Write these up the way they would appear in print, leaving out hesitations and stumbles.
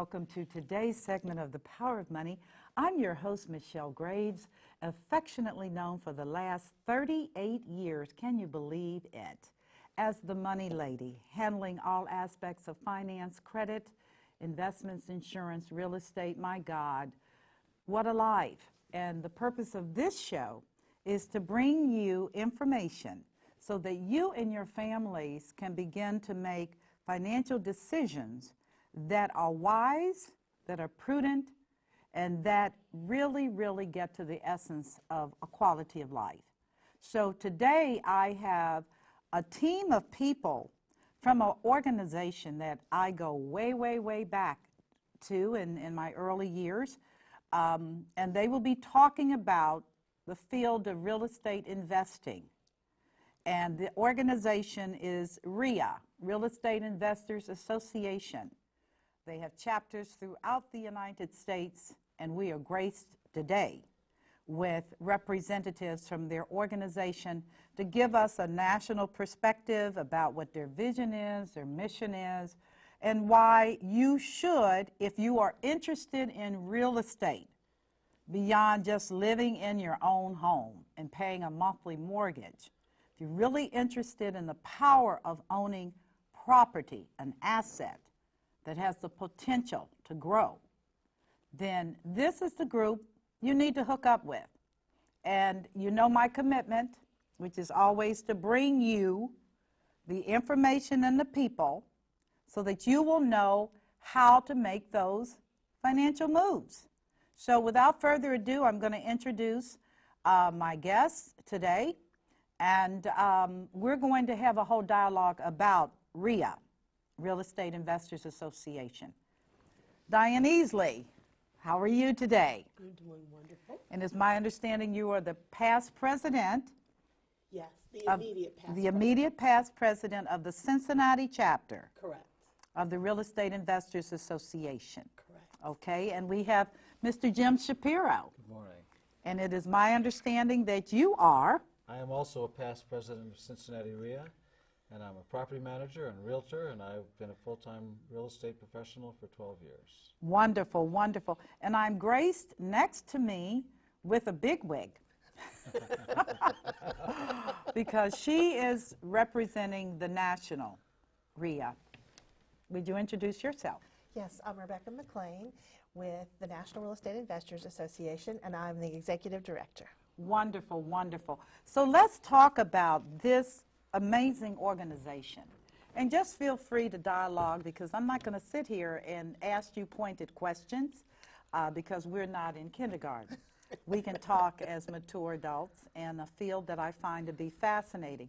welcome to today's segment of The Power of Money. I'm your host, Michelle Graves, affectionately known for the last 38 years, can you believe it, as the Money Lady, handling all aspects of finance, credit, investments, insurance, real estate. My God, what a life. And the purpose of this show is to bring you information so that you and your families can begin to make financial decisions that are wise, that are prudent, and that really get to the essence of a quality of life. So today I have a team of people from an organization that I go way back to in my early years, and they will be talking about the field of real estate investing. And the organization is REIA, Real Estate Investors Association. They have chapters throughout the United States, and we are graced today with representatives from their organization to give us a national perspective about what their vision is, their mission is, and why you should, if you are interested in real estate, beyond just living in your own home and paying a monthly mortgage, if you're really interested in the power of owning property, an asset that has the potential to grow, then this is the group you need to hook up with. And you know my commitment, which is always to bring you the information and the people so that you will know how to make those financial moves. So without further ado, I'm going to introduce my guests today, and we're going to have a whole dialogue about REIA, Real Estate Investors Association. Diane Easley, how are you today? I'm doing wonderful. And it's my understanding you are the past president. Yes, the immediate past The immediate past president of the Cincinnati chapter. Correct. Of the Real Estate Investors Association. Correct. Okay, and we have Mr. Jim Shapiro. Good morning. And it is my understanding that you are. I am also a past president of Cincinnati REIA, and I'm a property manager and realtor, and I've been a full-time real estate professional for 12 years. Wonderful, wonderful. And I'm graced next to me with a bigwig because she is representing the national REIA. Would you introduce yourself? Yes, I'm Rebecca McLean with the National Real Estate Investors Association, and I'm the executive director. Wonderful, wonderful. So let's talk about this amazing organization. And just feel free to dialogue, because I'm not going to sit here and ask you pointed questions because we're not in kindergarten. We can talk as mature adults in a field that I find to be fascinating.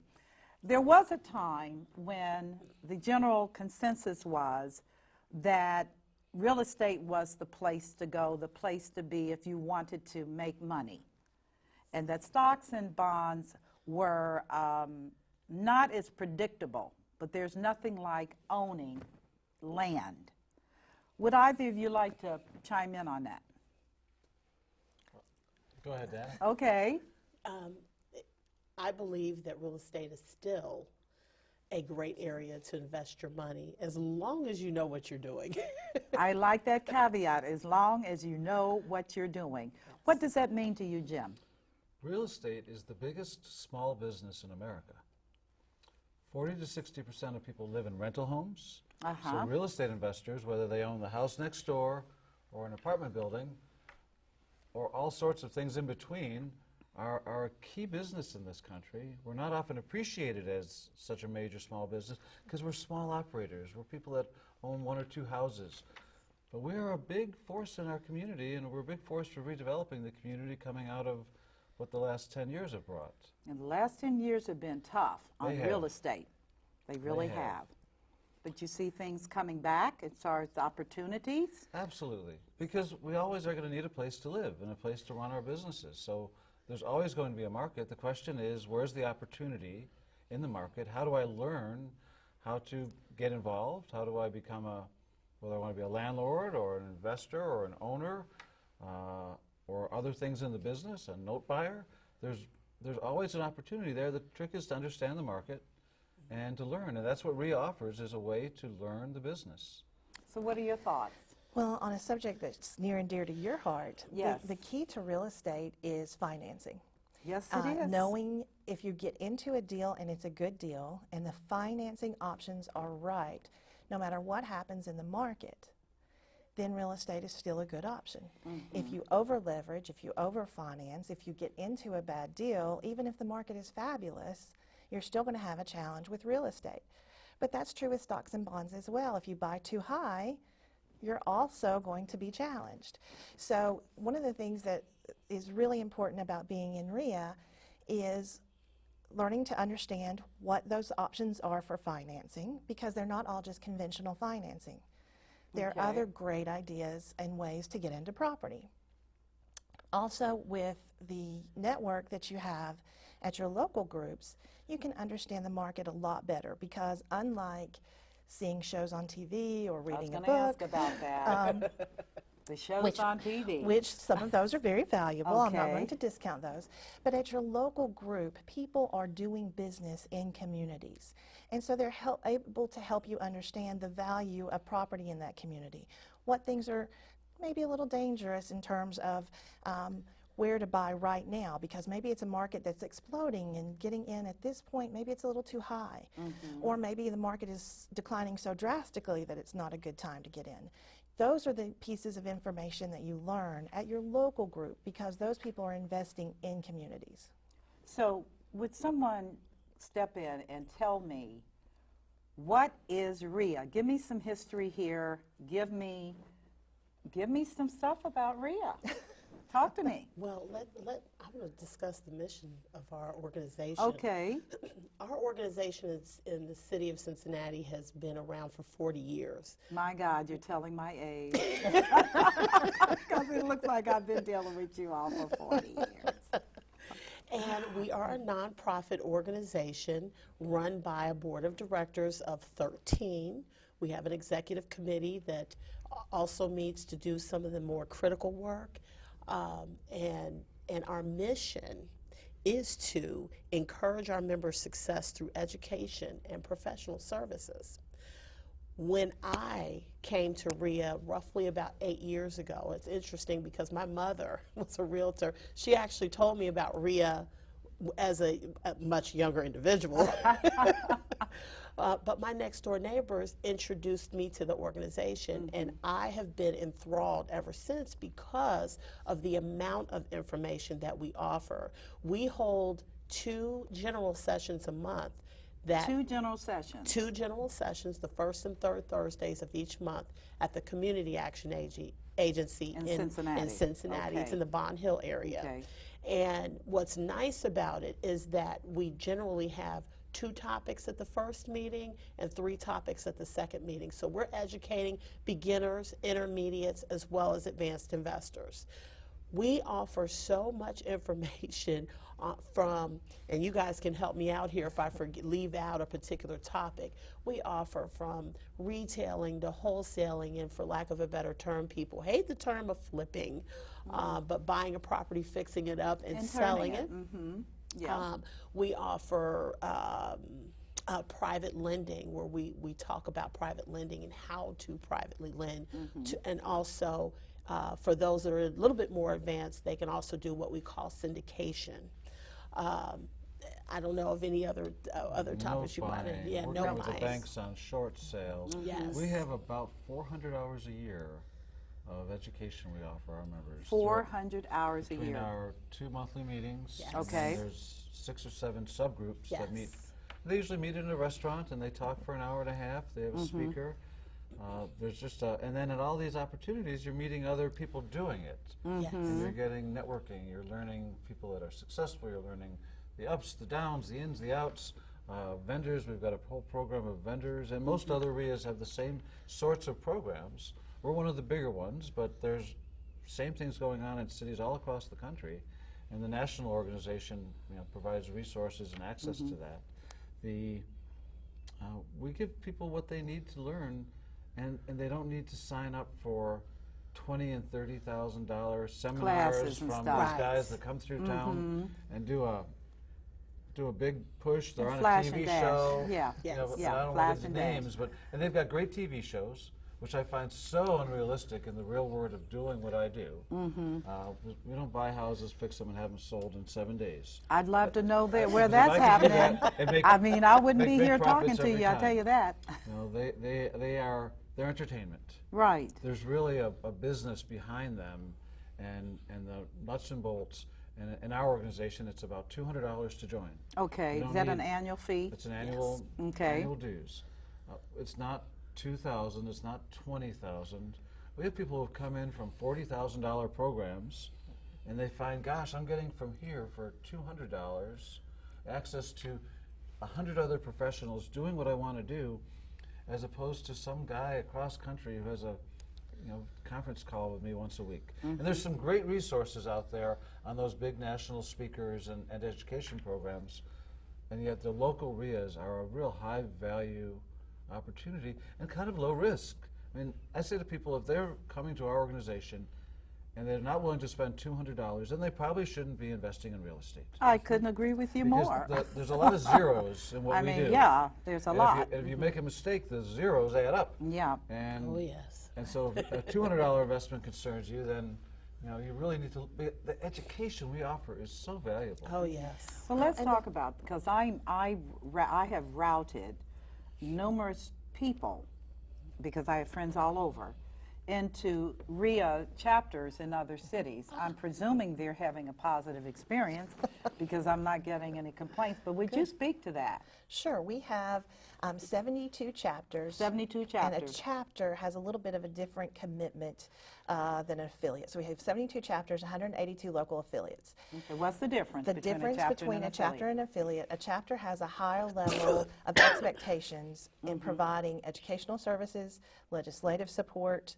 There was a time when the general consensus was that real estate was the place to go, the place to be if you wanted to make money, and that stocks and bonds were not as predictable, but there's nothing like owning land. Would either of you like to chime in on that? Go ahead, Dan. Okay. I believe that real estate is still a great area to invest your money as long as you know what you're doing. I like that caveat, as long as you know what you're doing. Yes. What does that mean to you, Jim? Real estate is the biggest small business in America. 40 to 60% of people live in rental homes. So real estate investors, whether they own the house next door or an apartment building or all sorts of things in between, are a key business in this country. We're not often appreciated as such a major small business because we're small operators. We're people that own one or two houses. But we're a big force in our community, and we're a big force for redeveloping the community coming out of what the last 10 years have brought. And the last 10 years have been tough on real estate. They really have. But you see things coming back as far as opportunities? Absolutely. Because we always are going to need a place to live and a place to run our businesses. So there's always going to be a market. The question is, where's the opportunity in the market? How do I learn how to get involved? How do I become whether I want to be a landlord or an investor or an owner or other things in the business, a note buyer? There's always an opportunity there. The trick is to understand the market and to learn. And that's what REIA offers, is a way to learn the business. So what are your thoughts? Well, on a subject that's near and dear to your heart, Yes. the key to real estate is financing. Yes, it is. Knowing if you get into a deal and it's a good deal and the financing options are right, no matter what happens in the market, then real estate is still a good option. If you over leverage, if you over finance, if you get into a bad deal, even if the market is fabulous, you're still going to have a challenge with real estate. But that's true with stocks and bonds as well. If you buy too high, you're also going to be challenged. So one of the things that is really important about being in REIA is learning to understand what those options are for financing, because they're not all just conventional financing. There are other great ideas and ways to get into property. Also, with the network that you have at your local groups, you can understand the market a lot better, because unlike seeing shows on TV or reading a book. I was going to ask about that. The shows on TV. Which some of those are very valuable. I'm not Okay. going to discount those. But at your local group, people are doing business in communities. And so they're able to help you understand the value of property in that community. What things are maybe a little dangerous in terms of where to buy right now, because maybe it's a market that's exploding and getting in at this point, maybe it's a little too high. Or maybe the market is declining so drastically that it's not a good time to get in. Those are the pieces of information that you learn at your local group, because those people are investing in communities. So would someone step in and tell me, what is REIA? Give me some history here. Give me some stuff about REIA. Talk to me. Well, I'm going to discuss the mission of our organization. Okay. Our organization is in the city of Cincinnati has been around for 40 years. My God, you're telling my age. Because it looks like I've been dealing with you all for 40 years. And we are a nonprofit organization run by a board of directors of 13. We have an executive committee that also meets to do some of the more critical work. And our mission is to encourage our members' success through education and professional services. When I came to REIA roughly about 8 years ago, it's interesting because my mother was a realtor. She actually told me about REIA as a much younger individual. But my next door neighbors introduced me to the organization, and I have been enthralled ever since because of the amount of information that we offer. We hold 2 general sessions a month. Two general sessions. 2 general sessions, the first and third Thursdays of each month at the Community Action Agency in Cincinnati. It's in the Bond Hill area. Okay. And what's nice about it is that we generally have 2 topics at the first meeting and 3 topics at the second meeting. So we're educating beginners, intermediates, as well as advanced investors. We offer so much information and you guys can help me out here if I leave out a particular topic. We offer from retailing to wholesaling, and for lack of a better term, people hate the term of flipping, but buying a property, fixing it up, and selling it. Yeah. We offer private lending, where we talk about private lending and how to privately lend, and also for those that are a little bit more advanced, they can also do what we call syndication. I don't know of any other topics you want to. Yeah, Working no with the buying. banks on short sales. Yes. We have about 400 hours a year of education we offer our members. 400 hours a Between year. our 2 monthly meetings. Yes. And Okay. there's 6 or 7 subgroups that meet. Yes. They usually meet in a restaurant and they talk for an hour and a half. They have a speaker. There's just and then at all these opportunities, you're meeting other people doing it. Yes. And you're getting networking. You're learning people that are successful. You're learning the ups, the downs, the ins, the outs. Vendors, we've got a whole program of vendors, and most other REIAs have the same sorts of programs. We're one of the bigger ones, but there's same things going on in cities all across the country, and the national organization provides resources and access to that. We give people what they need to learn, and they don't need to sign up for $20,000 and $30,000 seminars Classes from and these stuff. guys that come through town and do a big push. They're on a Flash TV and dash. show. Yeah. Yes. You know, Yeah, I don't flash want to get and the dash. names, and they've got great TV shows. which I find so unrealistic in the real world of doing what I do. We don't buy houses, fix them, and have them sold in 7 days. I'd love to know where Because that's if I could do happening. that and make- I mean, I wouldn't make be big here talking profits to every you, I'll tell time. you that. They're entertainment. Right. There's really a business behind them, and the nuts and bolts. And in our organization, it's about $200 to join. Okay, You is don't that an need- annual fee? It's an annual annual dues. It's not $2,000. It's not $20,000. We have people who have come in from $40,000 programs, and they find, gosh, I'm getting from here for $200 access to 100 other professionals doing what I want to do, as opposed to some guy across country who has a conference call with me once a week. And there's some great resources out there on those big national speakers and education programs, and yet the local REIAs are a real high value opportunity and kind of low risk. I mean, I say to people, if they're coming to our organization and they're not willing to spend $200, then they probably shouldn't be investing in real estate. I couldn't agree with you Because more. there's a lot of zeros in what I we mean, do. yeah, there's a And lot. If you make a mistake, the zeros add up. Yeah. And, Oh, yes. and so if a $200 investment concerns you, then you really need to. The education we offer is so valuable. Oh, yes. So let's talk about, because I have routed numerous people, because I have friends all over, into REIA chapters in other cities. I'm presuming they're having a positive experience because I'm not getting any complaints, but would you speak to that? Sure, we have 72 chapters. 72 And a chapters. chapter has a little bit of a different commitment than an affiliate. So we have 72 chapters, 182 local affiliates. Okay, what's the difference The between difference a chapter between and a an chapter affiliate? and affiliate, a chapter has a higher level of expectations in providing educational services, legislative support,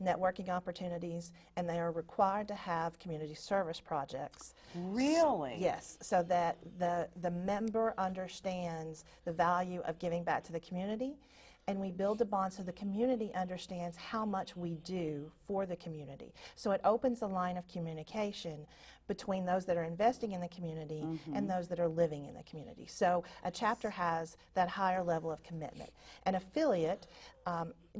networking opportunities, and they are required to have community service projects. Really? Yes, so that the member understands the value of giving back to the community, and we build a bond so the community understands how much we do for the community. So it opens a line of communication between those that are investing in the community and those that are living in the community. So a chapter has that higher level of commitment. An affiliate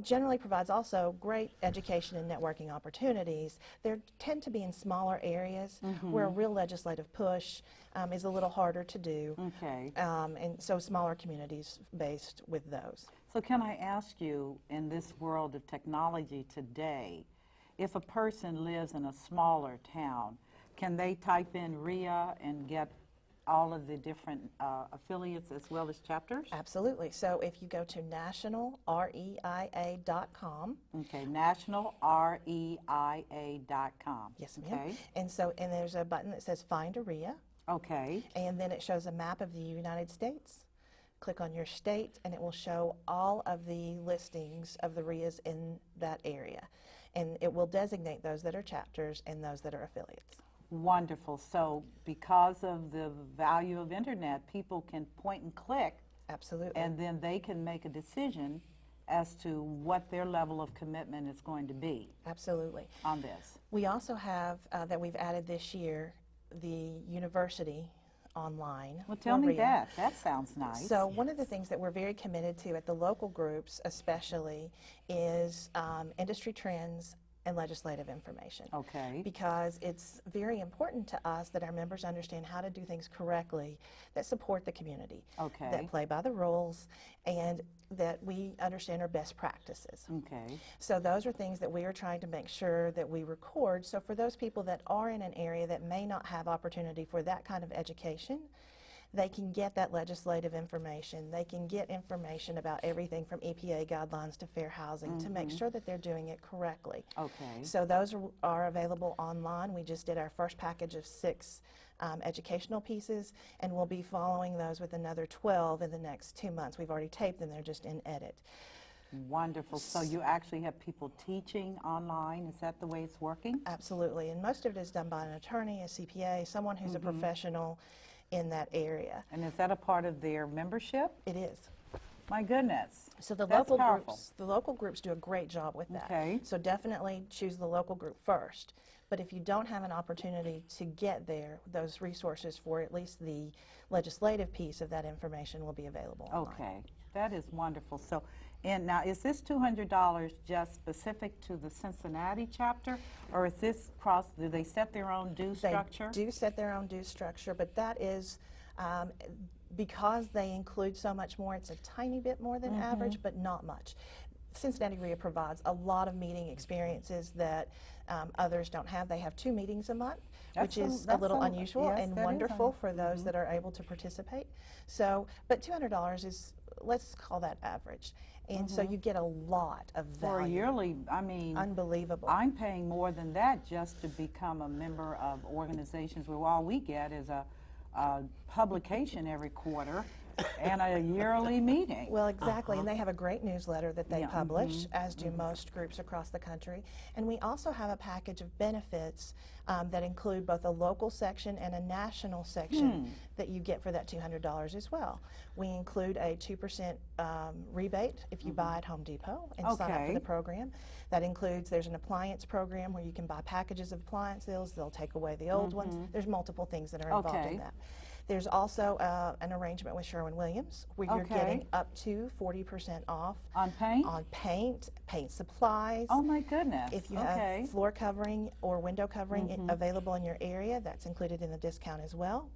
generally provides also great education and networking opportunities. They tend to be in smaller areas where a real legislative push is a little harder to do. Okay. And so smaller communities based with those. So can I ask you, in this world of technology today, if a person lives in a smaller town, can they type in REIA and get all of the different affiliates as well as chapters? Absolutely. So if you go to nationalreia.com. Okay, nationalreia.com. Yes, ma'am. Okay. And there's a button that says Find a REIA, Okay. and then it shows a map of the United States. Click on your state, and it will show all of the listings of the REIAs in that area. And it will designate those that are chapters and those that are affiliates. Wonderful. So because of the value of internet, people can point and click, Absolutely. and then they can make a decision as to what their level of commitment is going to be Absolutely. on this. We also have, that we've added this year, the university online. Well, tell for me REIA. that. That sounds nice. So one of the things that we're very committed to at the local groups especially is industry trends and legislative information. Okay. Because it's very important to us that our members understand how to do things correctly that support the community, Okay. that play by the rules, and that we understand our best practices. Okay. So those are things that we are trying to make sure that we record. So for those people that are in an area that may not have opportunity for that kind of education, they can get that legislative information. They can get information about everything from EPA guidelines to fair housing to make sure that they're doing it correctly. Okay. So those are available online. We just did our first package of 6 educational pieces, and we'll be following those with another 12 in the next 2 months. We've already taped them. They're just in edit. Wonderful. So you actually have people teaching online. Is that the way it's working? Absolutely. And most of it is done by an attorney, a CPA, someone who's a professional in that area. And is that a part of their membership? It is. My goodness. So the That's local powerful. groups do a great job with that. Okay. So definitely choose the local group first. But if you don't have an opportunity to get there, those resources for at least the legislative piece of that information will be available online. Okay. That is wonderful. So, and now is this $200 just specific to the Cincinnati chapter, or is this cross? Do they set their own due structure? They do set their own due structure, but that is because they include so much more. It's a tiny bit more than average, but not much. Cincinnati REIA provides a lot of meeting experiences that others don't have. They have 2 meetings a month, which is a little unusual and wonderful for those that are able to participate. So, but $200 is, let's call that average. And so you get a lot of value. For a yearly, I mean, unbelievable. I'm paying more than that just to become a member of organizations where all we get is a publication every quarter and a yearly meeting. Well, exactly, and they have a great newsletter that they publish, as do most groups across the country. And we also have a package of benefits that include both a local section and a national section that you get for that $200 as well. We include a 2% rebate if you buy at Home Depot and sign up for the program. That includes, there's an appliance program where you can buy packages of appliances. They'll take away the old ones. There's multiple things that are involved in that. There's also an arrangement with Sherwin-Williams where you're getting up to 40% off. On paint? On paint, paint supplies. Oh my goodness. If you have floor covering or window covering available in your area, that's included in the discount as well.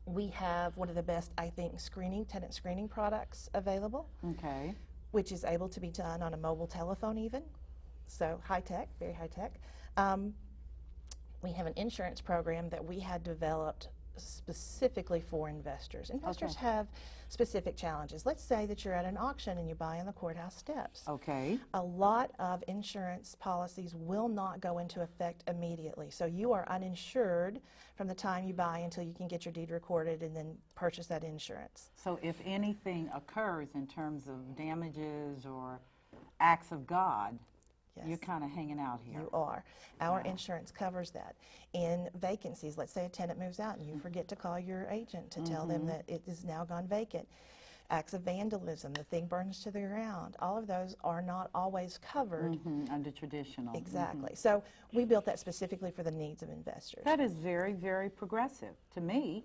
We have one of the best, I think, tenant screening products available. Okay. Which is able to be done on a mobile telephone even. So high tech, very high tech. We have an insurance program that we had developed specifically for investors. Investors have specific challenges. Let's say that you're at an auction and you buy on the courthouse steps. Okay. A lot of insurance policies will not go into effect immediately. So you are uninsured from the time you buy until you can get your deed recorded and then purchase that insurance. So if anything occurs in terms of damages or acts of God, you're kind of hanging out here. You are. Our insurance covers that. In vacancies, let's say a tenant moves out and you forget to call your agent to tell them that it is now gone vacant. Acts of vandalism, the thing burns to the ground, all of those are not always covered. Under traditional. Exactly. So we built that specifically for the needs of investors. That is very, very progressive to me.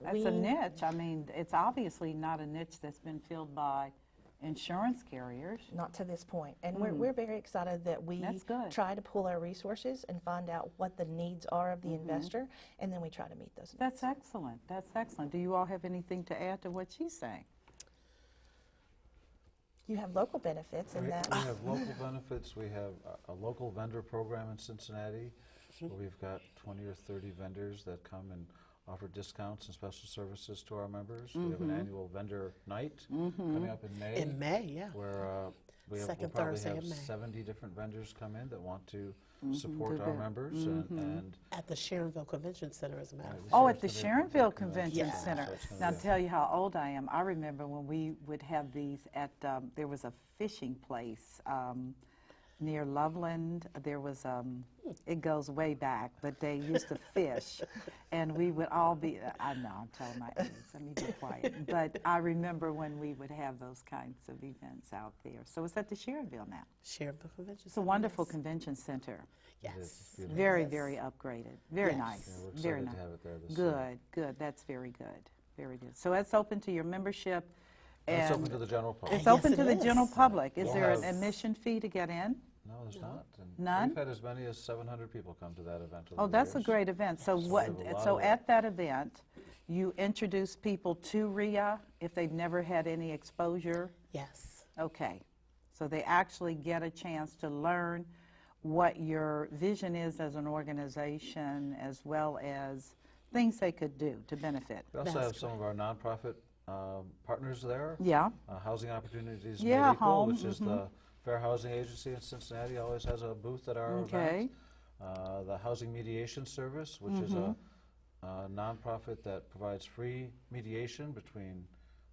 That's a niche. I mean, it's obviously not a niche that's been filled by insurance carriers. Not to this point. And we're very excited that we try to pull our resources and find out what the needs are of the investor, and then we try to meet those needs. That's excellent. That's excellent. Do you all have anything to add to what she's saying? You have local benefits in that. We have local benefits. We have a local vendor program in Cincinnati where we've got 20 or 30 vendors that come and offer discounts and special services to our members. We have an annual vendor night coming up in May. In May, yeah. Where we'll probably have 70 different vendors come in that want to support our members. And at the Sharonville Convention Center, as a matter of fact. Oh, at the Sharonville Convention Center. Now, I'll tell you how old I am. I remember when we would have these at, there was a fishing place near Loveland. There was, it goes way back, but they used to fish, and we would all be, I know, I'm telling my age, let me be quiet, but I remember when we would have those kinds of events out there. So it's at the Sharonville now. Sharonville Convention Center. It's a wonderful convention center. Yes. Very, very upgraded. Very nice. Yeah, we're very excited nice. to have it there this year. Good. That's very good. Very good. So it's open to your membership. It's open to the general public. It's open to the general public. Is there an admission fee to get in? No, there's not. And None? We've had as many as 700 people come to that event. Oh, that's a great event. So what? So at that event, you introduce people to REIA if they've never had any exposure? Yes. Okay. So they actually get a chance to learn what your vision is as an organization, as well as things they could do to benefit. We also have some of our nonprofit partners there. Yeah. Housing Opportunities Yeah, Made Equal, Home, which is the Fair Housing Agency in Cincinnati, always has a booth at our event. The Housing Mediation Service, which is a nonprofit that provides free mediation between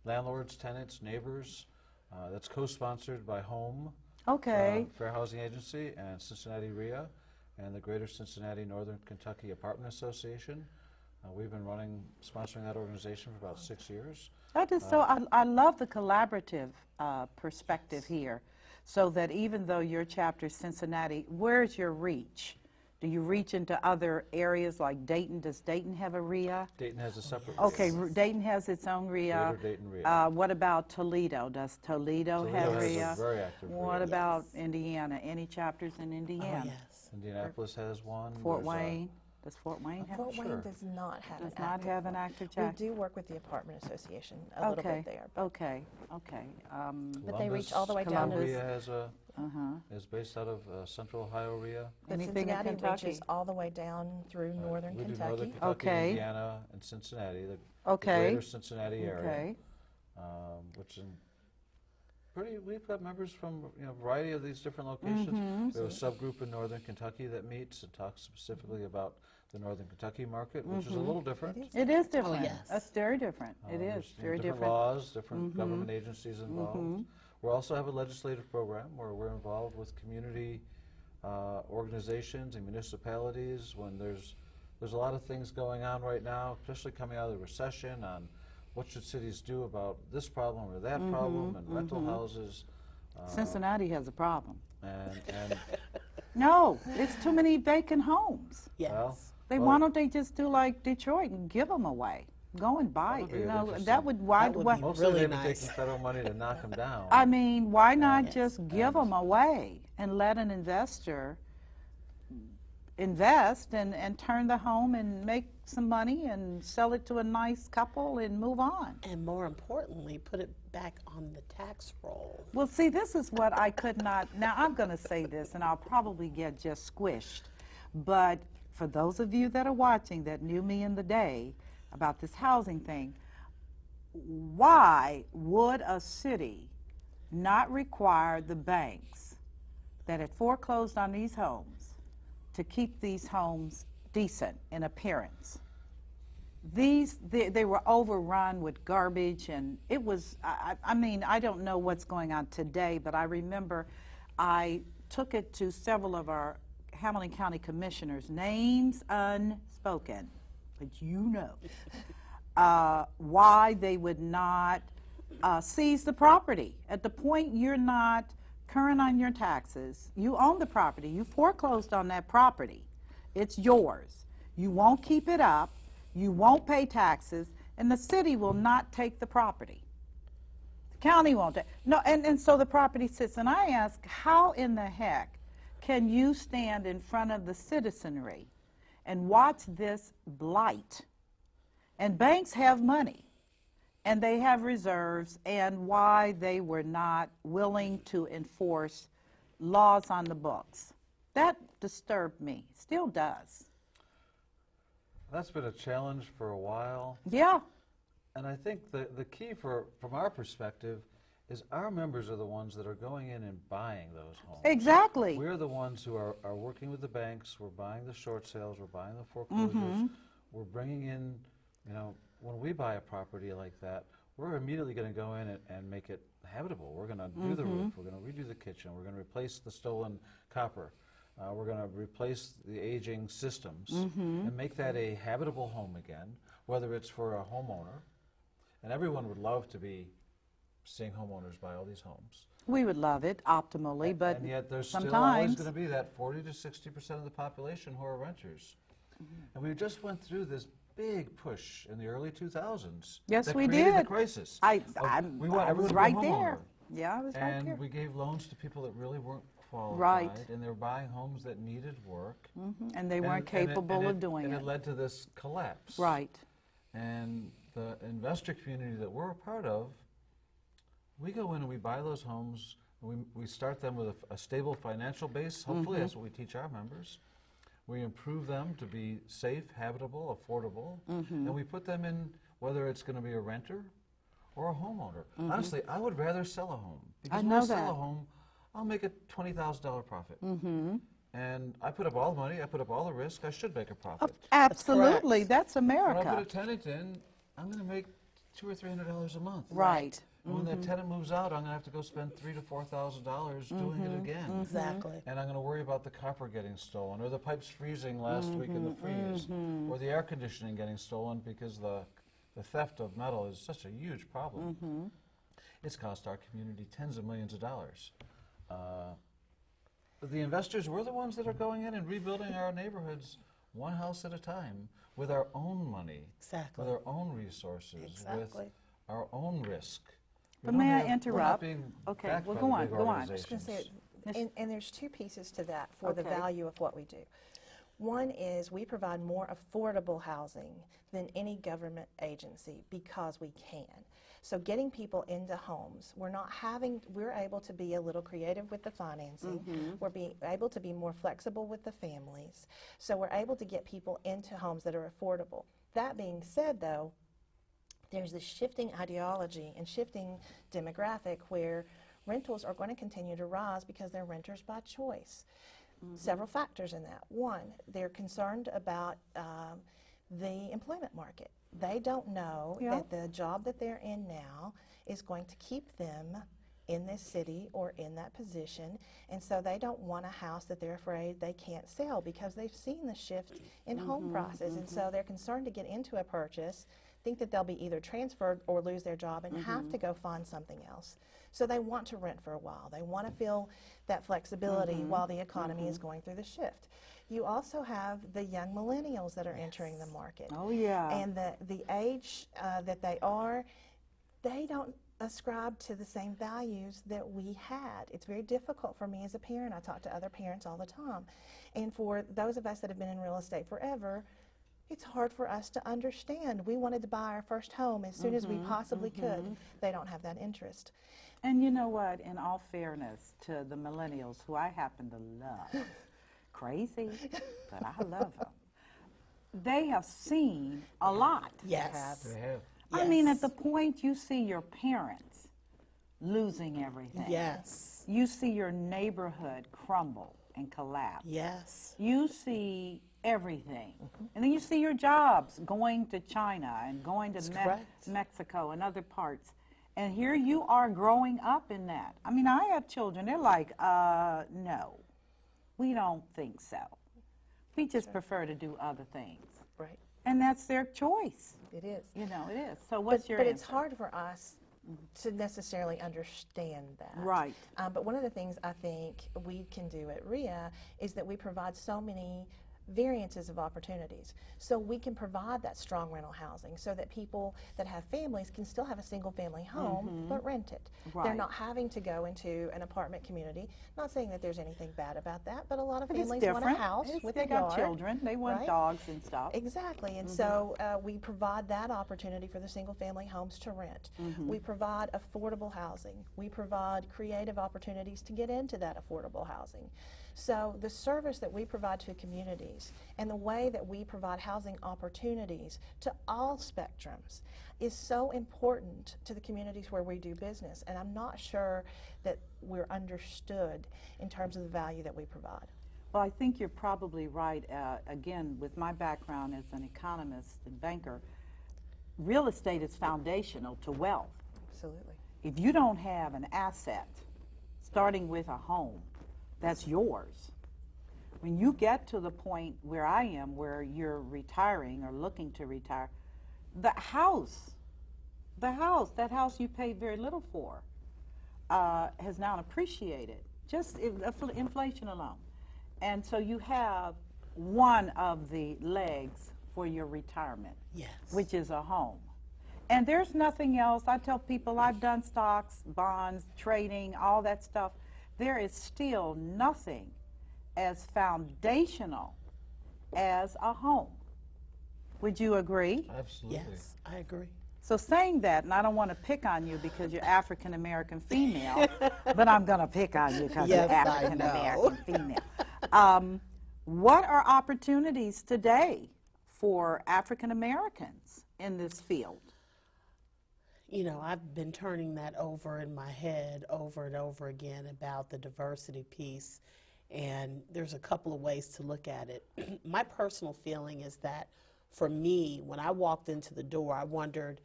landlords, tenants, neighbors. That's co-sponsored by Home, Fair Housing Agency, and Cincinnati REIA, and the Greater Cincinnati Northern Kentucky Apartment Association. We've been sponsoring that organization for about 6 years. That is so, I love the collaborative perspective here, so that even though your chapter is Cincinnati, where's your reach? Do you reach into other areas like Dayton? Does Dayton have a REIA? Dayton has a separate Okay, REIA. Dayton has its own REIA. Greater Dayton REIA. What about Toledo? Does Toledo have Toledo has REIA? a very active What REIA. about Indiana? Any chapters in Indiana? Oh, yes. Indianapolis has one. Fort There's, Wayne? Does Fort Wayne have? Fort sure. Wayne does not have Does an not active have an one. active We chapter? do work with the apartment association a little bit there. Okay, okay. But they reach all the way down to- Columbia has a, Uh-huh. is based out of Central Ohio REIA. But Anything in Cincinnati Kentucky? reaches all the way down through northern We do Kentucky. Northern Kentucky, Okay. Indiana, and Cincinnati, the Okay. greater Cincinnati area. Okay. Which in we've got members from a variety of these different locations. We have a subgroup in Northern Kentucky that meets and talks specifically about the Northern Kentucky market, which is a little different. It is different. yes. That's very different. It is There's, very different different. laws, different government agencies involved. We also have a legislative program where we're involved with community organizations and municipalities when there's a lot of things going on right now, especially coming out of the recession, on what should cities do about this problem or that problem, and rental houses. Cincinnati has a problem. And No, it's too many vacant homes. Yes. well, Why don't they just do like Detroit and give them away? Go and buy. That would be You an know, interesting- that would why? That would why be mostly really they've been nice. taking federal money to knock them down. I mean, why not Yes. just give them away and let an investor invest and turn the home and make some money and sell it to a nice couple and move on? And more importantly, put it back on the tax roll. Well, see, this is what I could not. Now, I'm going to say this, and I'll probably get just squished. But for those of you that are watching that knew me in the day about this housing thing, why would a city not require the banks that had foreclosed on these homes to keep these homes decent in appearance? They were overrun with garbage, and it was, I mean, I don't know what's going on today, but I remember I took it to several of our Hamilton County commissioners, names unspoken, but you know, why they would not seize the property. At the point you're not current on your taxes, you own the property, you foreclosed on that property, it's yours. You won't keep it up, you won't pay taxes, and the city will not take the property. The county won't take, no, and so the property sits, and I ask, how in the heck can you stand in front of the citizenry and watch this blight? And banks have money, and they have reserves, and why they were not willing to enforce laws on the books. That disturbed me, still does. That's been a challenge for a while. Yeah, And I think the key from our perspective is our members are the ones that are going in and buying those homes. exactly. We're the ones who are working with the banks, we're buying the short sales, we're buying the foreclosures, we're bringing in, when we buy a property like that, we're immediately going to go in and make it habitable. We're going to do the roof, we're going to redo the kitchen, we're going to replace the stolen copper, we're going to replace the aging systems and make that a habitable home again, whether it's for a homeowner, and everyone would love to be seeing homeowners buy all these homes. We would love it optimally, but And yet there's still always sometimes, going to be that 40 to 60% of the population who are renters. And we just went through this big push in the early 2000s. Yes, that we created did. the crisis. I We want everyone was to be a right there. homeowner. Yeah, I was right And there. we gave loans to people that really weren't qualified. Right. And they were buying homes that needed work. And they weren't capable of doing and it. it led to this collapse. Right. And the investor community that we're a part of, we go in and we buy those homes. We start them with a stable financial base. Hopefully, that's what we teach our members. We improve them to be safe, habitable, affordable, and we put them in whether it's going to be a renter or a homeowner. Honestly, I would rather sell a home because when know I sell that. a home, I'll make a $20,000 profit. And I put up all the money, I put up all the risk. I should make a profit. Absolutely, that's When I put a America. tenant in, I'm going to make $200 or $300 a month. Right. And when that tenant moves out, I'm going to have to go spend $3,000 to $4,000 doing it again. Exactly. And I'm going to worry about the copper getting stolen, or the pipes freezing last week in the freeze, or the air conditioning getting stolen because the theft of metal is such a huge problem. It's cost our community tens of millions of dollars. the investors, we're the ones that are going in and rebuilding our neighborhoods one house at a time with our own money, Exactly. with our own resources, Exactly. with our own risk. We But don't may I have- we're not interrupt? being Okay, backed well, by go the on, big go on. I was going to say, organizations. and there's two pieces to that for the Okay. value of what we do. One is we provide more affordable housing than any government agency because we can. So getting people into homes, we're able to be a little creative with the financing. We're able to be more flexible with the families. So we're able to get people into homes that are affordable. That being said, though, there's this shifting ideology and shifting demographic where rentals are going to continue to rise because they're renters by choice. Several factors in that. One, they're concerned about the employment market. They don't know that the job that they're in now is going to keep them in this city or in that position, and so they don't want a house that they're afraid they can't sell because they've seen the shift in home prices, and so they're concerned to get into a purchase, think that they'll be either transferred or lose their job and have to go find something else. So they want to rent for a while. They want to feel that flexibility while the economy is going through the shift. You also have the young millennials that are entering the market. Oh, yeah. And the age that they are, they don't ascribe to the same values that we had. It's very difficult for me as a parent. I talk to other parents all the time. And for those of us that have been in real estate forever, it's hard for us to understand. We wanted to buy our first home as soon as we possibly could. They don't have that interest. And you know what? In all fairness to the millennials, who I happen to love, crazy, but I love them, they have seen a lot. Yes. They have. I mean, Yes. at the point you see your parents losing everything. Yes. You see your neighborhood crumble and collapse. Yes. You see everything. And then you see your jobs going to China and going to correct. Mexico and other parts. And here you are growing up in that. I mean, I have children. They're like, no, we don't think so. We just prefer to do other things. Right. And that's their choice. It is. You know, it is. So what's your But answer? it's hard for us to necessarily understand that. Right. But one of the things I think we can do at REIA is that we provide so many variances of opportunities. So we can provide that strong rental housing so that people that have families can still have a single family home but rent it. They're Right. not having to go into an apartment community. Not saying that there's anything bad about that, but a lot of But it's families want a different. house with They a got yard. children. They want right? dogs and stuff. Exactly, and so we provide that opportunity for the single-family homes to rent. We provide affordable housing. We provide creative opportunities to get into that affordable housing. So the service that we provide to communities and the way that we provide housing opportunities to all spectrums is so important to the communities where we do business, and I'm not sure that we're understood in terms of the value that we provide. Well, I think you're probably right. Again, with my background as an economist and banker, real estate is foundational to wealth. Absolutely. If you don't have an asset, starting with a home, that's yours. When you get to the point where I am, where you're retiring or looking to retire, that house you paid very little for, has now appreciated, just inflation alone. And so you have one of the legs for your retirement, Yes. which is a home. And there's nothing else. I tell people I've done stocks, bonds, trading, all that stuff. There is still nothing as foundational as a home. Would you agree? Absolutely. Yes, I agree. So saying that, and I don't want to pick on you because you're African American female, but I'm going to pick on you because Yes, you're I African know. American female. What are opportunities today for African Americans in this field? You know, I've been turning that over in my head over and over again about the diversity piece, and there's a couple of ways to look at it. My personal feeling is that for me, when I walked into the door, I wondered,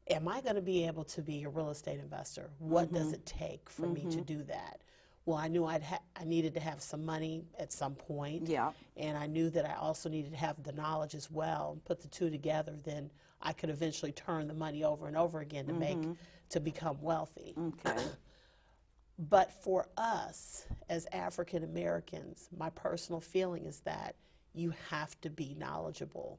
am I going to be able to be a real estate investor? What does it take for me to do that? Well, I knew I needed to have some money at some point, Yeah. and I knew that I also needed to have the knowledge as well. And put the two together, then I could eventually turn the money over and over again to become wealthy. Okay. But for us as African Americans, my personal feeling is that you have to be knowledgeable,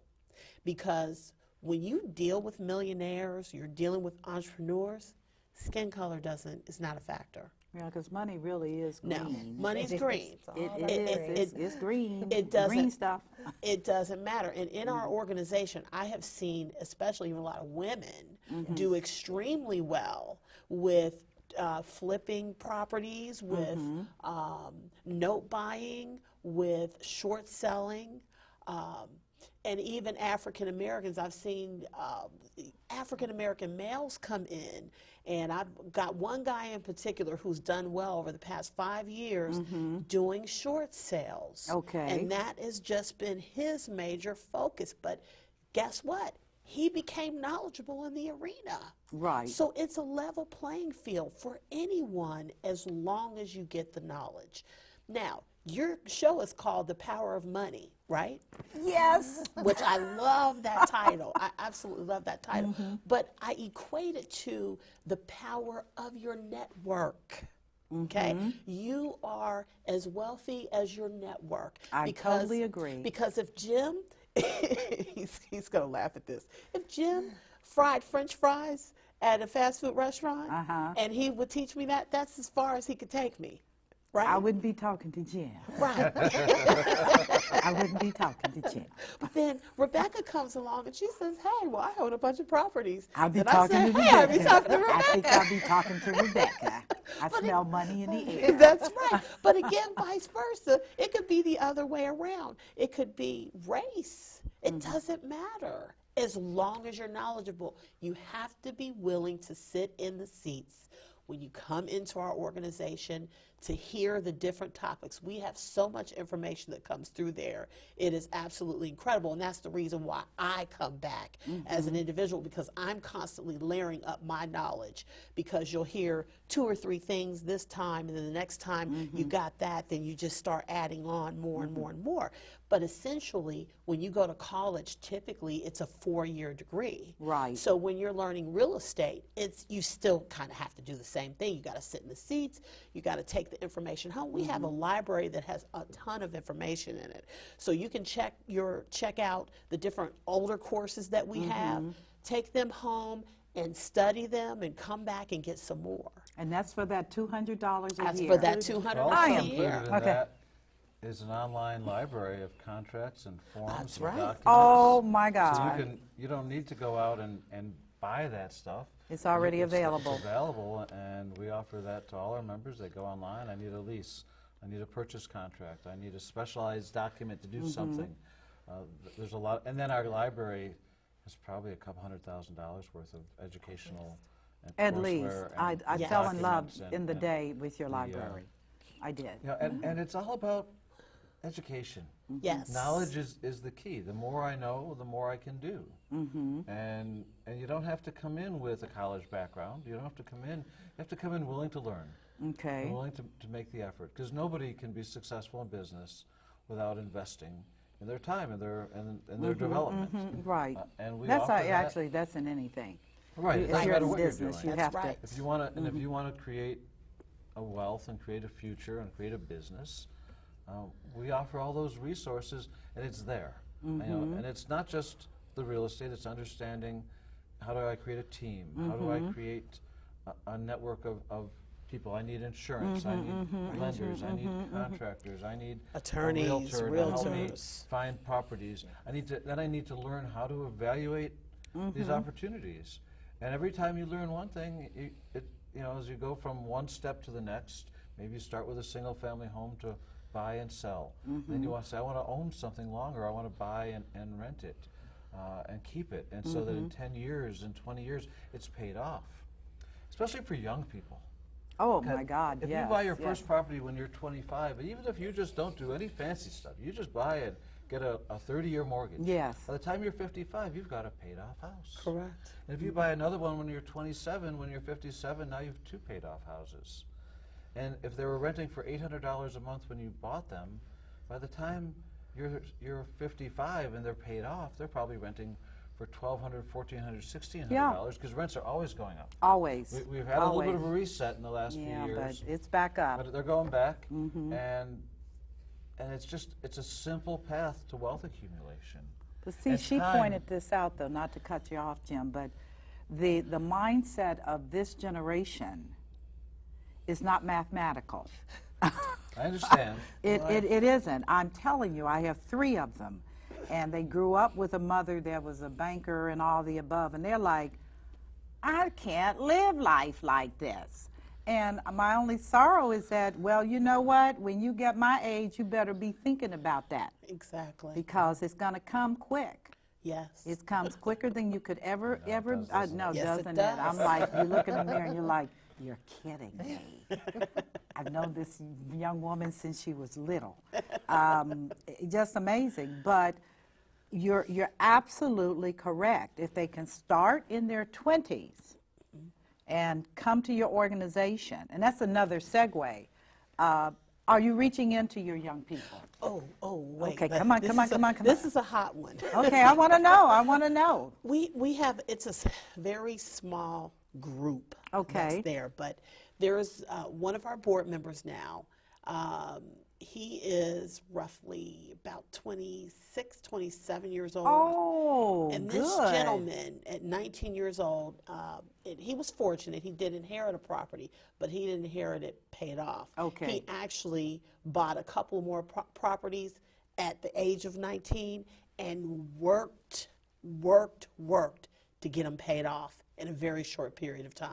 because when you deal with millionaires, you're dealing with entrepreneurs, skin color is not a factor. Yeah, because money really is No, green. money's green. It's green. It Green doesn't, stuff. it doesn't matter. And in our organization, I have seen, especially even a lot of women, do extremely well with flipping properties, with note buying, with short selling. And even African Americans, I've seen African American males come in, and I've got one guy in particular who's done well over the past 5 years doing short sales. Okay. And that has just been his major focus. But guess what? He became knowledgeable in the arena. Right. So it's a level playing field for anyone as long as you get the knowledge. Now, your show is called The Power of Money, right? Yes. Which I love that title. I absolutely love that title. But I equate it to the power of your network. Okay? You are as wealthy as your network. I totally agree. Because if Jim, he's going to laugh at this. If Jim fried French fries at a fast food restaurant and he would teach me that, that's as far as he could take me. Right? I wouldn't be talking to Jim. Right. I wouldn't be talking to Jim. But then Rebecca comes along and she says, hey, well, I own a bunch of properties. I'll be And talking I to say, Rebecca. hey, I'll be talking to Rebecca. I think I'll be talking to Rebecca. I smell money in the air. That's right. But again, vice versa. It could be the other way around. It could be race. It doesn't matter. As long as you're knowledgeable, you have to be willing to sit in the seats when you come into our organization to hear the different topics. We have so much information that comes through there. It is absolutely incredible. And that's the reason why I come back as an individual, because I'm constantly layering up my knowledge, because you'll hear 2 or 3 things this time, and then the next time you got that, then you just start adding on more and more and more. But essentially, when you go to college, typically it's a 4-year degree. Right. So when you're learning real estate, you still kind of have to do the same thing. You got to sit in the seats. You got to take the information home. We have a library that has a ton of information in it. So you can check out the different older courses that we have, take them home and study them and come back and get some more. And that's for that $200 a That's year. for that $200 Also a included year. in Okay. that is an online library of contracts and forms That's and right. documents. Oh my So God. you don't need to go out and buy that stuff. It's already It's available. available, and we offer that to all our members. They go online. I need a lease. I need a purchase contract. I need a specialized document to do something. There's a lot, and then our library has probably $200,000 worth of educational and At least. courseware I and fell in love documents in the and day with your the, library. I did. Yeah, and it's all about education. Yes. Knowledge is the key. The more I know, the more I can do. And you don't have to come in with a college background. You don't have to come in. You have to come in willing to learn. Okay. And willing to make the effort. Because nobody can be successful in business without investing in their time and their development. Right. And we That's offer that. actually, that's in anything. Right. It If doesn't you're matter in what you're business, doing. you That's have right. If you want to, and if you want to create a wealth and create a future and create a business, we offer all those resources, and it's there. You know, and it's not just the real estate; it's understanding how do I create a team? How do I create a network of people? I need insurance. I need lenders. I need contractors. I need Attorneys, a realtor to help me realtors. find properties. I need to learn how to evaluate these opportunities. And every time you learn one thing, you know, as you go from one step to the next, maybe you start with a single-family home to buy and sell. Then you want to say, I want to own something longer. I want to buy and rent it and keep it. And so that in 10 years, in 20 years, it's paid off, especially for young people. Oh my God, If yes. you buy your yes. first property when you're 25, even if you just don't do any fancy stuff, you just buy it, get a 30-year mortgage. Yes. By the time you're 55, you've got a paid-off house. Correct. And if you buy another one when you're 27, when you're 57, now you have 2 paid-off houses. And if they were renting for $800 a month when you bought them, by the time you're 55 and they're paid off, they're probably renting for $1,200, $1,400, $1,600 Yeah. because rents are always going up. Always. We've had a little bit of a Always. reset in the last few Yeah, years. but it's back up. But they're going back, and it's a simple path to wealth accumulation. But see, And she time- pointed this out, though, not to cut you off, Jim, but the mindset of this generation is not mathematical. I understand. It isn't. I'm telling you, I have 3 of them. And they grew up with a mother that was a banker and all the above. And they're like, I can't live life like this. And my only sorrow is that, well, you know what? When you get my age, you better be thinking about that. Exactly. Because it's going to come quick. Yes. It comes quicker than you could ever. Does, doesn't No, it? Yes, it doesn't it? I'm does. like, you look in the mirror and you're like, you're kidding me. I've known this young woman since she was little. Just amazing. But you're absolutely correct. If they can start in their 20s and come to your organization, and that's another segue. Are you reaching into your young people? Oh, wait. Okay, but come on. This is a hot one. Okay, I want to know. We have, it's a very small group Okay. that's there, but there's one of our board members now. He is roughly about 26, 27 years old. Oh, And good. this gentleman, at 19 years old, he was fortunate. He did inherit a property, but he didn't inherit it paid off. Okay. He actually bought a couple more properties at the age of 19 and worked to get them paid off in a very short period of time.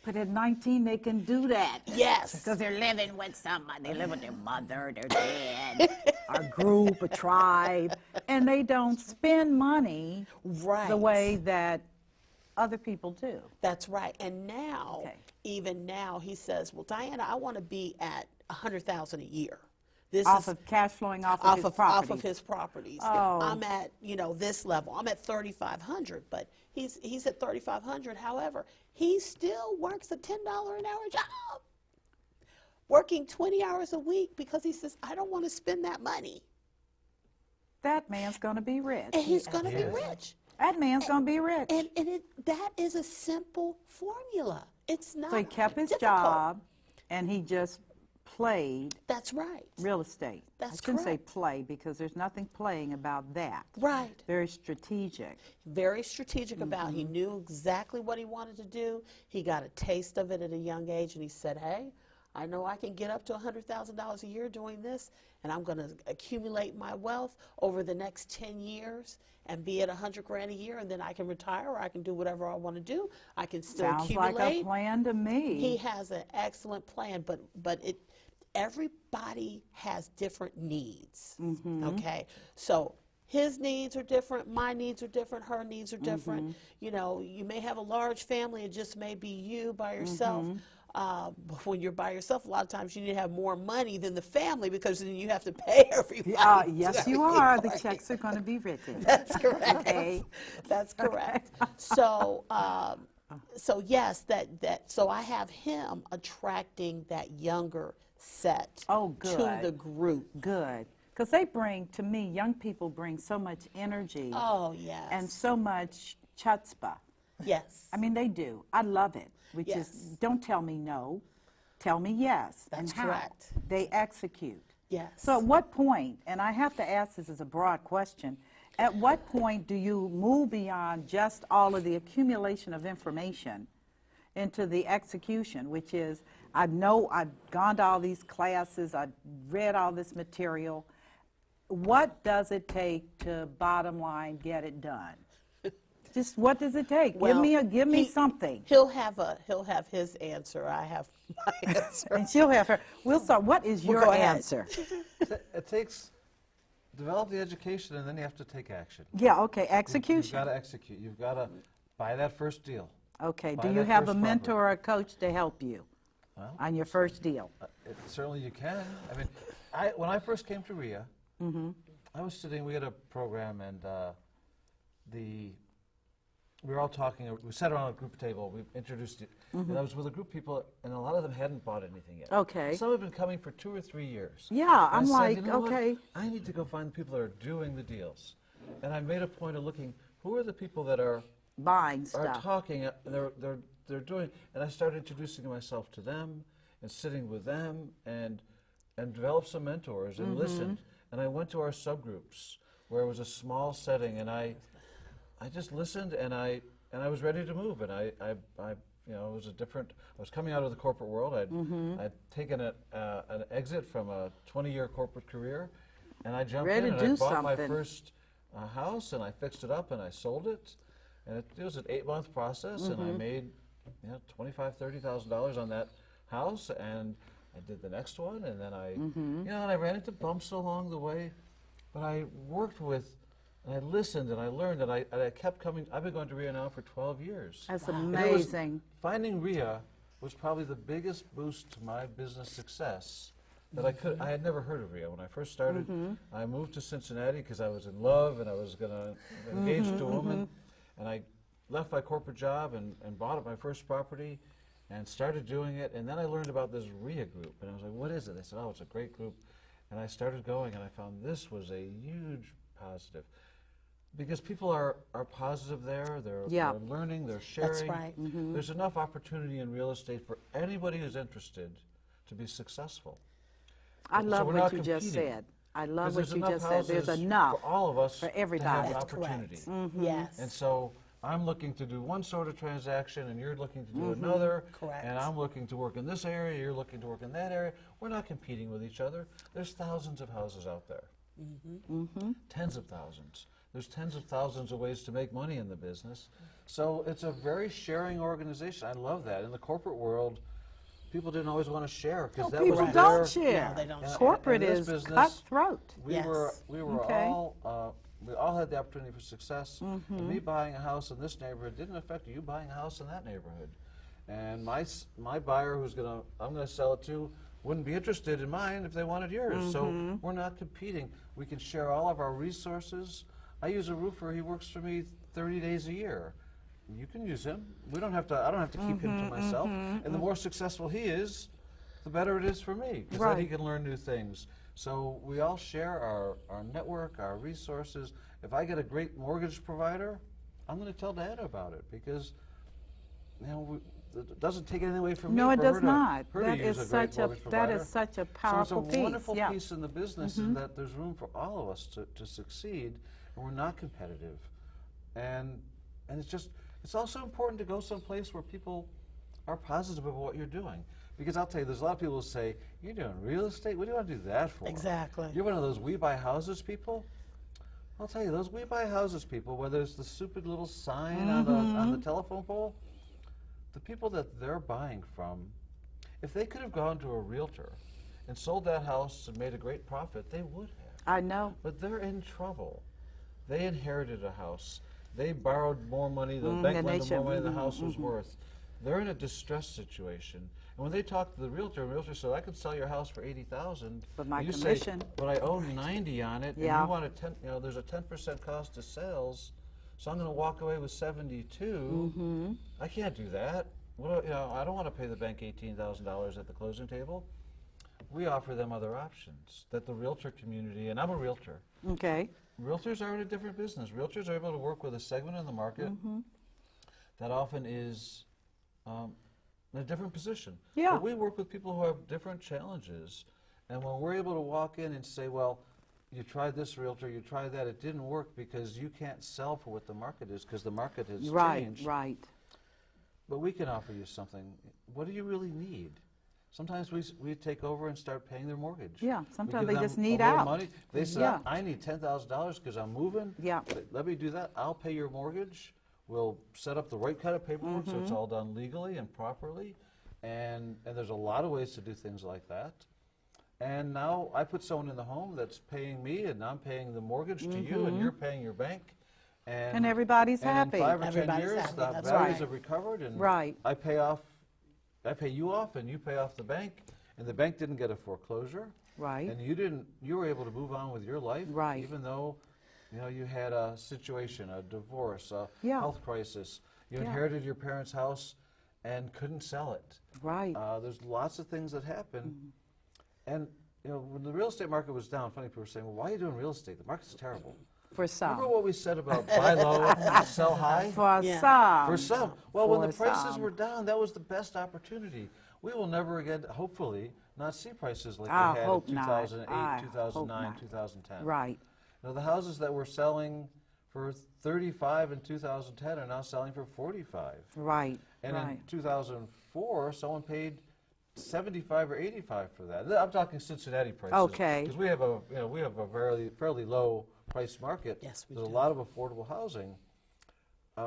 But at 19, they can do that. Yes. Because they're living with somebody. They live with their mother, their dad, a group, a tribe, and they don't spend money Right. the way that other people do. That's right. And now, Okay. even now, he says, well, Diana, I want to be at $100,000 a year. This Off is of cash flowing off of his property. off of his properties. Oh. I'm at this level. I'm at 3,500, but he's at 3,500. However, he still works a $10 an hour job, working 20 hours a week because he says I don't want to spend that money, That man's going to be rich. and he's going to be Yes. rich. That man's going to be rich. And that is a simple formula. It's not. So he kept his difficult. job, and he just played That's right. real estate. That's I shouldn't say correct. play because there's nothing playing about that. Right. Very strategic. Very strategic about. He knew exactly what he wanted to do. He got a taste of it at a young age, and he said, hey, I know I can get up to $100,000 a year doing this, and I'm going to accumulate my wealth over the next 10 years and be at $100,000 a year, and then I can retire or I can do whatever I want to do. I can still Sounds accumulate. like a plan to me. He has an excellent plan, but everybody has different needs. Okay, so his needs are different, my needs are different, her needs are different. You know, you may have a large family, it just may be you by yourself. When you're by yourself, a lot of times you need to have more money than the family because then you have to pay everybody. Yes, to you everything are. for The it. checks are going to be written. That's correct. Okay. That's correct. So, so yes, so I have him attracting that younger set Oh, to good. the group. Good. Because they bring, to me, young people bring so much energy Oh yes. and so much chutzpah. yes. I mean, they do. I love it. Which Yes. is, don't tell me no, tell me yes. That's and how. correct. They execute. Yes. So at what point, and I have to ask this as a broad question, at what point do you move beyond just all of the accumulation of information into the execution, which is, I know I've gone to all these classes, I've read all this material. What does it take to, bottom line, get it done? Just what does it take? Well, give me something. He'll have his answer. I have my answer. And she'll have her. We'll start. What is Well, your go ahead. answer? It takes, develop the education, and then you have to take action. Yeah, okay, You've execution. got to execute. You've got to buy that first deal. Okay, buy do you that have a first mentor property. or a coach to help you Well, on your first deal? Certainly you can. I mean, when I first came to REIA, I was sitting, we had a program, and we were all talking, we sat around a group table, we introduced it, and I was with a group of people, and a lot of them hadn't bought anything yet. Okay. Some have been coming for 2 or 3 years. Yeah, And I'm I said, like, you know what? okay. I need to go find people that are doing the deals. And I made a point of looking who are the people that are Buying are stuff. talking, they're doing, and I started introducing myself to them and sitting with them and developed some mentors and listened. And I went to our subgroups where it was a small setting, and I just listened, and I was ready to move, and I you know, it was a different. I was coming out of the corporate world. I'd taken an exit from a 20-year corporate career, and I jumped Ready in to and I do bought my something. first house, and I fixed it up, and I sold it, and it was an 8-month process, and I made, you know, $25,000-$30,000 on that house, and I did the next one, and then I, you know, and I ran into bumps along the way, but I worked with. And I listened and I learned, and I kept coming. I've been going to REIA now for 12 years. That's And it was- amazing. finding REIA was probably the biggest boost to my business success that I had never heard of REIA. When I first started, I moved to Cincinnati because I was in love and I was going to engage to a woman. And I left my corporate job and bought up my first property and started doing it. And then I learned about this REIA group. And I was like, what is it? They said, oh, it's a great group. And I started going, and I found this was a huge positive. Because people are positive there, they're learning, they're sharing. That's right. There's enough opportunity in real estate for anybody who's interested to be successful. I So love we're what not you just competing. said. I love 'Cause what there's you enough just said. There's houses enough for all of us for to everybody. have That's opportunity. correct. Yes. And so I'm looking to do one sort of transaction, and you're looking to do another. Correct. And I'm looking to work in this area, you're looking to work in that area. We're not competing with each other. There's thousands of houses out there. Tens of thousands. There's tens of thousands of ways to make money in the business. So it's a very sharing organization. I love that. In the corporate world, people didn't always want to share because that People was don't their, share. No, they don't share. Corporate in this is business, cutthroat. we Yes. were Okay. all we all had the opportunity for success. And me buying a house in this neighborhood didn't affect you buying a house in that neighborhood. And my buyer, I'm gonna sell it to, wouldn't be interested in mine if they wanted yours. So we're not competing. We can share all of our resources. I use a roofer. He works for me 30 days a year. You can use him. We don't have to. I don't have to keep him to myself. And the more successful he is, the better it is for me, because then he Right. can learn new things. So we all share our network, our resources. If I get a great mortgage provider, I'm going to tell Diana about it, because you know it doesn't take anything away from me. No, it for does her to- not. her to That use is a great such a mortgage provider. powerful So it's a piece. wonderful Yeah. piece in the business, and that there's room for all of us to succeed, and we're not competitive. And it's also important to go someplace where people are positive about what you're doing. Because I'll tell you, there's a lot of people who say, you're doing real estate? What do you want to do that for? Exactly. You're one of those we buy houses people? I'll tell you, those we buy houses people, whether it's the stupid little sign on the telephone pole, the people that they're buying from, if they could have gone to a realtor and sold that house and made a great profit, they would have. I know. But they're in trouble. They inherited a house. They borrowed more money, the bank and they lent them more money should- than the house was worth. They're in a distressed situation. And when they talk to the realtor said, I could sell your house for $80,000. But my and you commission- say, but I owe 90 on it, Yeah. and you want a 10, there's a 10% cost to sales, so I'm going to walk away with 72. I can't do that. I don't want to pay the bank $18,000 at the closing table. We offer them other options that the realtor community, and I'm a realtor. Okay. Realtors are in a different business. Realtors are able to work with a segment in the market that often is in a different position. Yeah. But we work with people who have different challenges. And when we're able to walk in and say, well, you tried this realtor, you tried that, it didn't work because you can't sell for what the market is, because the market has changed. Right. But we can offer you something. What do you really need? Sometimes we take over and start paying their mortgage. Yeah, We sometimes give they them just need a little out. money. They say, Yeah. I need $10,000 because I'm moving. Yeah. Let me do that. I'll pay your mortgage. We'll set up the right kind of paperwork so it's all done legally and properly. And there's a lot of ways to do things like that. And now I put someone in the home that's paying me, and I'm paying the mortgage to you, and you're paying your bank. And everybody's and happy. in 5 or 10 Everybody's years, happy, the that's values right. have recovered, and Right. I pay you off, and you pay off the bank, and the bank didn't get a foreclosure. Right. And you were able to move on with your life, Right. even though you had a situation, a divorce, a Yeah. health crisis. You Yeah. inherited your parents' house and couldn't sell it. Right. There's lots of things that happen. And when the real estate market was down, funny people were saying, well, why are you doing real estate? The market's terrible. For some. Remember what we said about buy low, sell high? For Yeah. some. For some. Well, when the For prices some. were down, that was the best opportunity. We will never again, hopefully, not see prices like I we had in hope not. 2008, I hope 2009, not. 2010. Right. Now, the houses that were selling for 35 in 2010 are now selling for 45. Right. And right. in 2004, someone paid 75 or 85 for that. I'm talking Cincinnati prices. Okay. Because we have a fairly low price market. Yes, we There's do. a lot of affordable housing.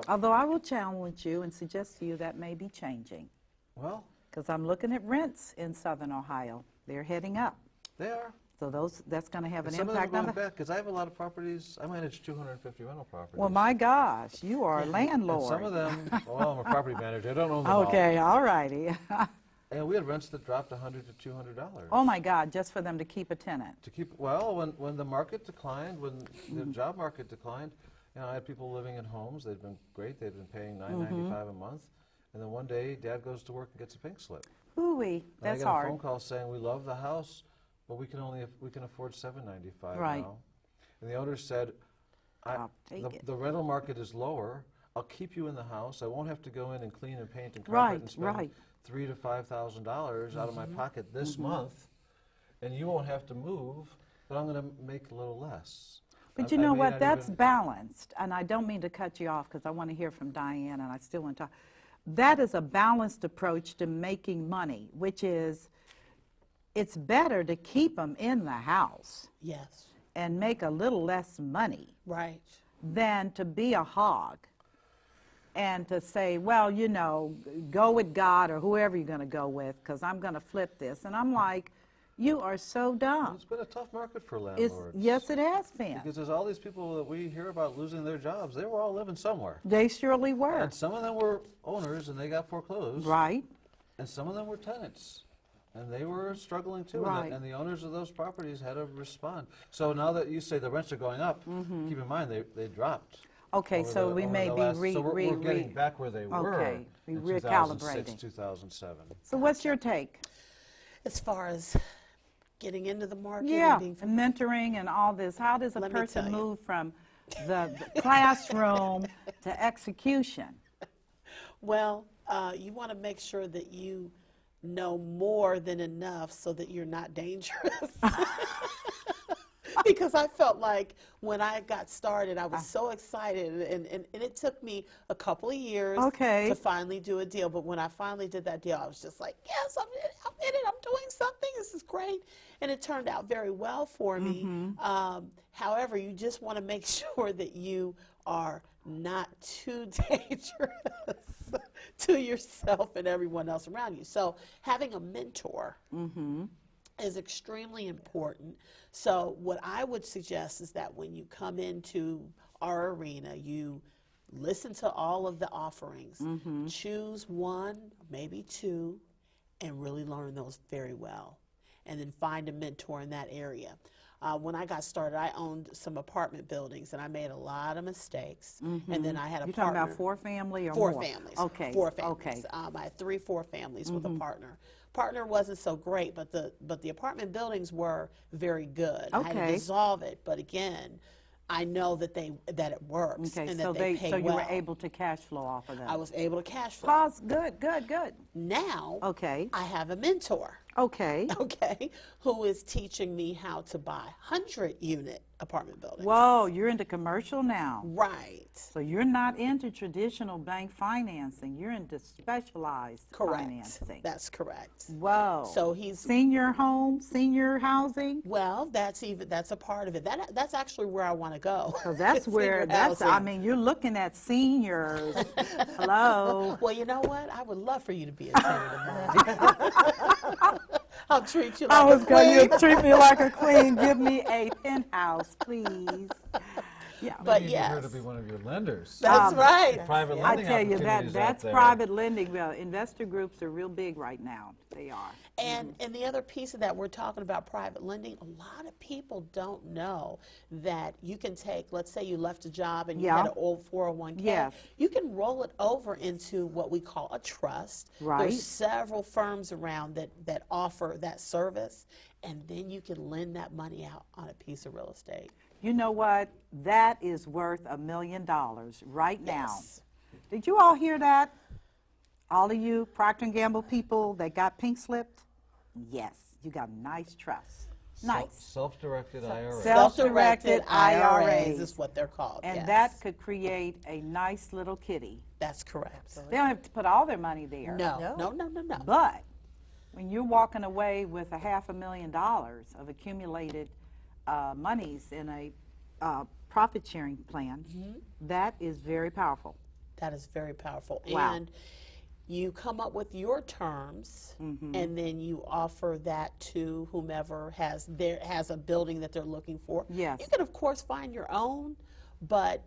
Although I will challenge you and suggest to you that may be changing. Well, Because I'm looking at rents in Southern Ohio. They're heading up. they are. So that's going to have an Some of them are impact on going the... back because I have a lot of properties. I manage 250 rental properties. Well, my gosh, you are a And landlord. some of them, well, I'm a property manager. I don't own them Okay, all righty. all. And we had rents that dropped $100 to $200. Oh, my God, just for them to keep a tenant. To keep, well, when the market declined, when the job market declined, I had people living in homes. They'd been great. They'd been paying $9.95 a month. And then one day, Dad goes to work and gets a pink slip. Hooey, And that's I got a hard. phone call saying, we love the house, but we can afford $7.95 Right. now. And the owner said, I'll take it. the rental market is lower. I'll keep you in the house. I won't have to go in and clean and paint and carpet Right, and spend right. $3,000 to $5,000 out of my pocket this month, and you won't have to move, but I'm going to make a little less. But you I know may what? not That's even- balanced. And I don't mean to cut you off because I want to hear from Diane and I still want to talk. That is a balanced approach to making money, which is it's better to keep them in the house Yes, and make a little less money right. than to be a hog and to say, well, go with God or whoever you're going to go with because I'm going to flip this. And I'm like, you are so dumb. It's been a tough market for It's, landlords. yes, it has been. Because there's all these people that we hear about losing their jobs. They were all living somewhere. They surely were. And some of them were owners and they got foreclosed. Right. And some of them were tenants. And they were struggling too. Right. And the owners of those properties had to respond. So now that you say the rents are going up, keep in mind they dropped. Okay, over so the- we over may the be last- so we're getting back where they were Okay, in recalibrating. 2006, 2007. So what's your take? As far as getting into the market Yeah, and being and mentoring and all this. How does a Let me person tell you. move from the classroom to execution? Well, you want to make sure that you know more than enough so that you're not dangerous. Because I felt like when I got started, I was so excited, and it took me a couple of years Okay. to finally do a deal. But when I finally did that deal, I was just like, yes, I'm in it. I'm doing something. This is great. And it turned out very well for me. However, you just want to make sure that you are not too dangerous to yourself and everyone else around you. So having a mentor is extremely important. So what I would suggest is that when you come into our arena, you listen to all of the offerings, choose one, maybe two, and really learn those very well. And then find a mentor in that area. When I got started, I owned some apartment buildings, and I made a lot of mistakes. And then I had a You're partner. talking about four family or Four more? families. Okay. Four families. Okay. I had 3-4 families with a partner. Partner wasn't so great, but the apartment buildings were very good. I had to Okay. dissolve it, but again, I know that it works Okay, and so that they pay so you well. were able to cash flow off of that. I was able to cash flow. Pause. Good, good, good. Now, Okay. I have a mentor. Okay. Okay, who is teaching me how to buy 100-unit apartment buildings. Whoa, you're into commercial now. Right. So you're not into traditional bank financing. You're into specialized Correct. financing. That's correct. Whoa. So he's Senior home, senior housing? well. That's a part of it. That's actually where I want to go. Because that's where, Senior I housing. mean, you're looking at seniors. Hello. Well, you know what? I would love for you to be a senator, Mom. I'll treat you like I was a going queen. to treat me like a queen. Give me a penthouse, please. Yeah. But We need yes. her to be one of your lenders. That's right. Private I lending tell you, opportunities out that's there. private lending. Well, investor groups are real big right now. They are. And the other piece of that, we're talking about private lending. A lot of people don't know that you can take, let's say you left a job and you Yeah. had an old 401k. Yes. You can roll it over into what we call a trust. Right. There's several firms around that offer that service, and then you can lend that money out on a piece of real estate. You know what? That is worth $1 million right now. Yes. Did you all hear that? All of you Procter & Gamble people that got pink slipped? Yes, you got a nice trust. Nice. Self-directed IRA. Self-directed IRAs is what they're called. And yes. that could create a nice little kitty. That's correct. They don't have to put all their money there. No, no, no, no, no. But when you're walking away with a $500,000 of accumulated monies in a profit sharing plan, that is very powerful. That is very powerful. Wow. And you come up with your terms, and then you offer that to whomever has a building that they're looking for. Yes. You can, of course, find your own, but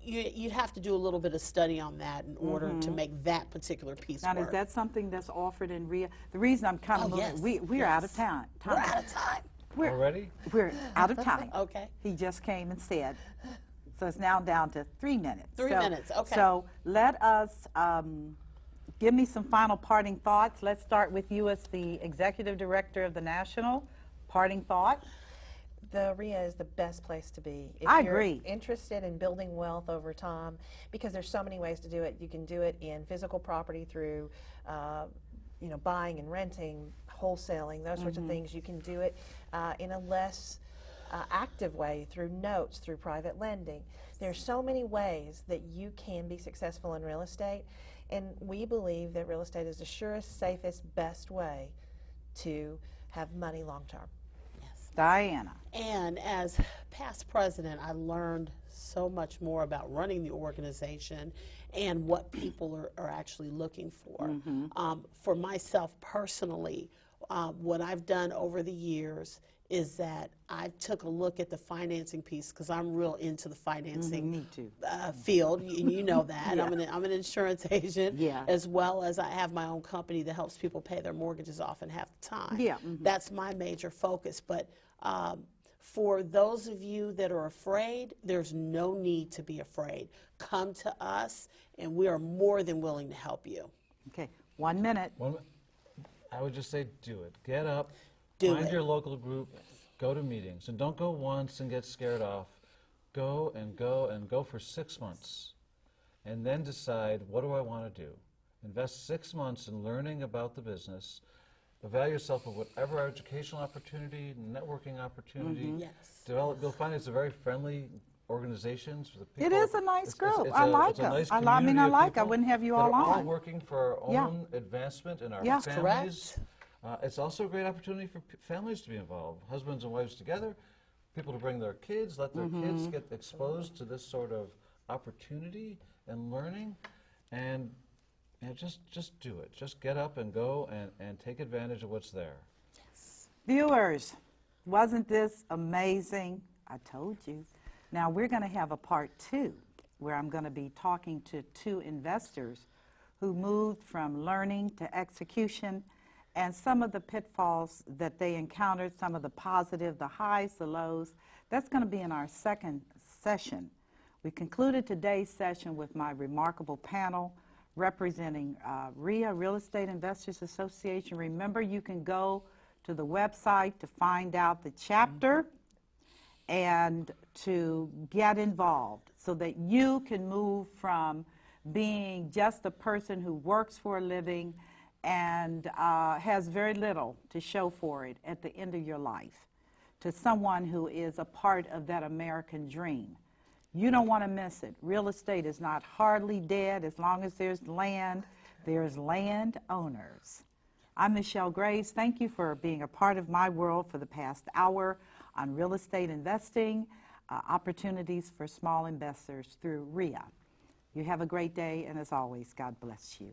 you'd have to do a little bit of study on that in order to make that particular piece Now, work. is that something that's offered in REIA? The reason I'm kind of moving, yes, we're out of time. We're out of time. Already? We're out of time. Okay. He just came and said. So it's now down to 3 minutes. 3 minutes, okay. So let us give me some final parting thoughts. Let's start with you as the Executive Director of the National. Parting thought? The REIA is the best place to be. If I you're agree. interested in building wealth over time, because there's so many ways to do it. You can do it in physical property through, buying and renting, wholesaling, those sorts of things. You can do it in a less active way through notes, through private lending. There's so many ways that you can be successful in real estate, and we believe that real estate is the surest, safest, best way to have money long term. Diana. And as past president, I learned so much more about running the organization and what people are actually looking for. For myself personally, what I've done over the years is that I took a look at the financing piece, because I'm real into the financing Me too. field. You know that. Yeah. I'm an insurance agent, Yeah. as well as I have my own company that helps people pay their mortgages off in half the time. Yeah. That's my major focus. But for those of you that are afraid, there's no need to be afraid. Come to us, and we are more than willing to help you. Okay, 1 minute. I would just say do it. Get up, Do find it. your local group, go to meetings. And don't go once and get scared off. Go and go and go for 6 months. And then decide, what do I want to do? Invest 6 months in learning about the business. Avail yourself of whatever educational opportunity, networking opportunity. Yes. You'll find it's a very friendly organization. For the people. It is a nice group. It's I a like it's a them. nice I community of I people wouldn't have you that all are all on. working for our Yeah. own advancement in our Yeah. families. It's also a great opportunity for families to be involved, husbands and wives together, people to bring their kids, let their kids get exposed to this sort of opportunity and learning, and just do it. Just get up and go and take advantage of what's there. Viewers, wasn't this amazing? I told you. Now we're going to have a part 2 where I'm going to be talking to 2 investors who moved from learning to execution, and some of the pitfalls that they encountered, some of the positive, the highs, the lows. That's going to be in our second session. We concluded today's session with my remarkable panel representing REIA, Real Estate Investors Association. Remember, you can go to the website to find out the chapter and to get involved so that you can move from being just a person who works for a living and has very little to show for it at the end of your life to someone who is a part of that American dream. You don't want to miss it. Real estate is not hardly dead. As long as there's land owners. I'm Michelle Graves. Thank you for being a part of my world for the past hour on real estate investing, opportunities for small investors through REIA. You have a great day, and as always, God bless you.